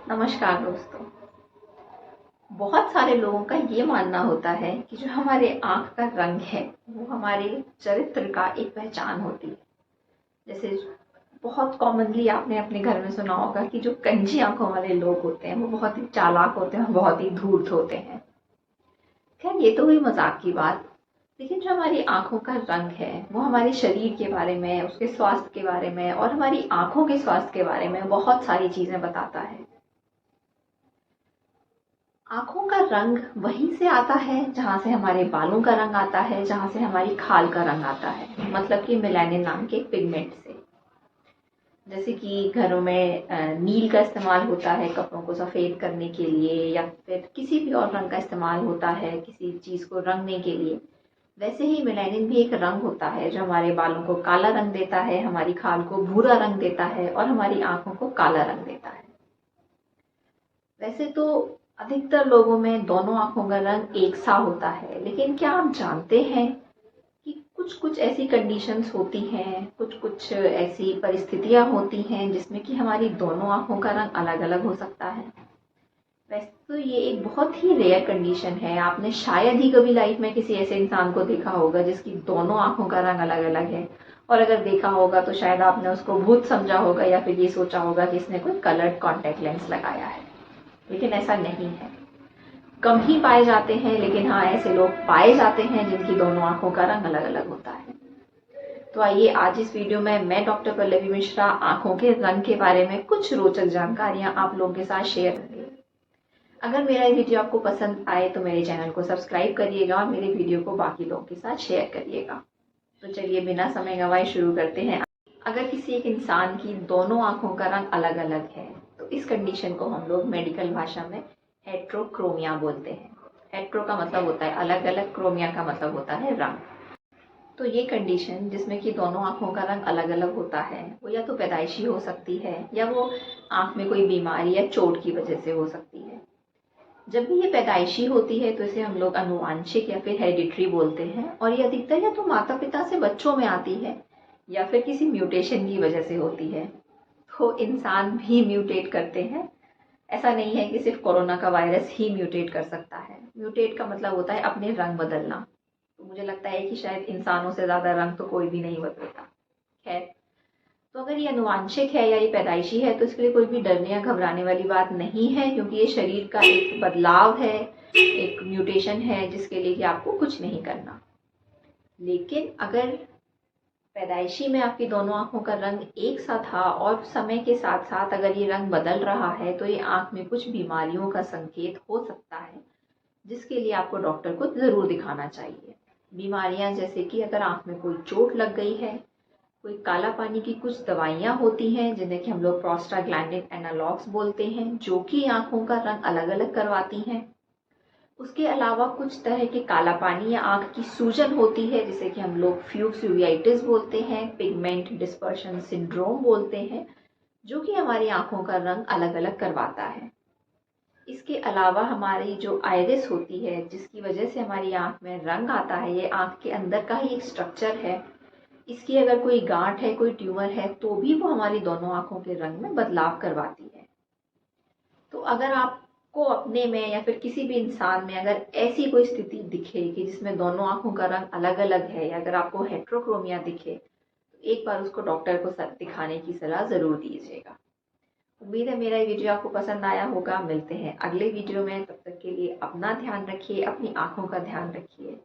नमस्कार दोस्तों। बहुत सारे लोगों का ये मानना होता है कि जो हमारे आँख का रंग है वो हमारे चरित्र का एक पहचान होती है। जैसे बहुत कॉमनली आपने अपने घर में सुना होगा कि जो कंजी आँखों वाले लोग होते हैं वो बहुत ही चालाक होते हैं, बहुत ही धूर्त होते हैं। खैर ये तो हुई मजाक की बात, लेकिन जो हमारी आँखों का रंग है वो हमारे शरीर के बारे में, उसके स्वास्थ्य के बारे में और हमारी आँखों के स्वास्थ्य के बारे में बहुत सारी चीज़ें बताता है। आँखों का रंग वहीं से आता है जहाँ से हमारे बालों का रंग आता है, जहाँ से हमारी खाल का रंग आता है, मतलब कि मेलानिन नाम के पिगमेंट से। जैसे कि घरों में नील का इस्तेमाल होता है कपड़ों को सफ़ेद करने के लिए, या फिर किसी भी और रंग का इस्तेमाल होता है किसी चीज़ को रंगने के लिए। वैसे ही मेलानिन भी एक रंग होता है जो हमारे बालों को काला रंग देता है, हमारी खाल को भूरा रंग देता है और हमारी आँखों को काला रंग देता है। वैसे तो अधिकतर लोगों में दोनों आँखों का रंग एक सा होता है, लेकिन क्या आप जानते हैं कि कुछ-कुछ ऐसी कंडीशंस होती हैं, कुछ-कुछ ऐसी परिस्थितियाँ होती हैं जिसमें कि हमारी दोनों आँखों का रंग अलग-अलग हो सकता है। वैसे तो ये एक बहुत ही रेयर कंडीशन है। आपने शायद ही कभी लाइफ में किसी ऐसे इंसान को देखा होगा जिसकी दोनों आँखों का रंग अलग-अलग है, और अगर देखा होगा तो शायद आपने उसको भूत समझा होगा या फिर ये सोचा होगा कि इसने कोई कलर्ड कॉन्टैक्ट लेंस लगाया है। लेकिन ऐसा नहीं है। कम ही पाए जाते हैं, लेकिन हाँ ऐसे लोग पाए जाते हैं जिनकी दोनों आँखों का रंग अलग-अलग होता है। तो आइए आज इस वीडियो में मैं डॉक्टर पल्लवी मिश्रा आँखों के रंग के बारे में कुछ रोचक जानकारियाँ आप लोगों के साथ शेयर करूँगी। अगर मेरा ये वीडियो आपको पसंद आए तो मेरे चैनल को सब्सक्राइब करिएगा और मेरे वीडियो को बाकी लोगों के साथ शेयर करिएगा। तो चलिए बिना समय गंवाए शुरू करते हैं। अगर किसी एक इंसान की दोनों आँखों का रंग अलग-अलग है तो इस कंडीशन को हम लोग मेडिकल भाषा में हेट्रोक्रोमिया बोलते हैं। हेट्रो का मतलब होता है अलग-अलग, क्रोमिया का मतलब होता है रंग। तो ये कंडीशन जिसमें कि दोनों आँखों का रंग अलग-अलग होता है वो या तो पैदाइशी हो सकती है या वो आँख में कोई बीमारी या चोट की वजह से हो सकती है। जब भी ये पैदाइशी होती है तो इसे हम लोग आनुवांशिक या फिर हेरिडिटरी बोलते हैं, और ये अधिकतर या तो माता पिता से बच्चों में आती है या फिर किसी म्यूटेशन की वजह से होती है। तो इंसान भी म्यूटेट करते हैं। ऐसा नहीं है कि सिर्फ कोरोना का वायरस ही म्यूटेट कर सकता है। म्यूटेट का मतलब होता है अपने रंग बदलना। तो मुझे लगता है कि शायद इंसानों से ज़्यादा रंग तो कोई भी नहीं बदलता। खैर, तो अगर ये आनुवांशिक है या ये पैदाइशी है तो इसके लिए कोई भी डरने या घबराने वाली बात नहीं है, क्योंकि ये शरीर का एक बदलाव है, एक म्यूटेशन है जिसके लिए कि आपको कुछ नहीं करना। लेकिन अगर पैदाइशी में आपकी दोनों आँखों का रंग एक सा था और समय के साथ-साथ अगर ये रंग बदल रहा है तो ये आँख में कुछ बीमारियों का संकेत हो सकता है, जिसके लिए आपको डॉक्टर को ज़रूर दिखाना चाहिए। बीमारियाँ जैसे कि अगर आँख में कोई चोट लग गई है, कोई काला पानी की कुछ दवाइयाँ होती हैं जिन्हें कि हम लोग प्रोस्टाग्लैंडिन एनालॉग्स बोलते हैं, जो कि आँखों का रंग अलग-अलग करवाती हैं। उसके अलावा कुछ तरह के काला पानी या आँख की सूजन होती है जिसे कि हम लोग फ्यूक्स यूवियाइटिस बोलते हैं, पिगमेंट डिस्पर्शन सिंड्रोम बोलते हैं, जो कि हमारी आँखों का रंग अलग-अलग करवाता है। इसके अलावा हमारी जो आइरिस होती है जिसकी वजह से हमारी आँख में रंग आता है, ये आँख के अंदर का ही एक स्ट्रक्चर है। इसकी अगर कोई गांठ है, कोई ट्यूमर है तो भी वो हमारी दोनों आँखों के रंग में बदलाव करवाती है। तो अगर आपको अपने में या फिर किसी भी इंसान में अगर ऐसी कोई स्थिति दिखे कि जिसमें दोनों आँखों का रंग अलग-अलग है, या अगर आपको हेट्रोक्रोमिया दिखे, तो एक बार उसको डॉक्टर को दिखाने की सलाह ज़रूर दीजिएगा। उम्मीद है मेरा ये वीडियो आपको पसंद आया होगा। मिलते हैं अगले वीडियो में, तब तक के लिए अपना ध्यान रखिए, अपनी आँखों का ध्यान रखिए।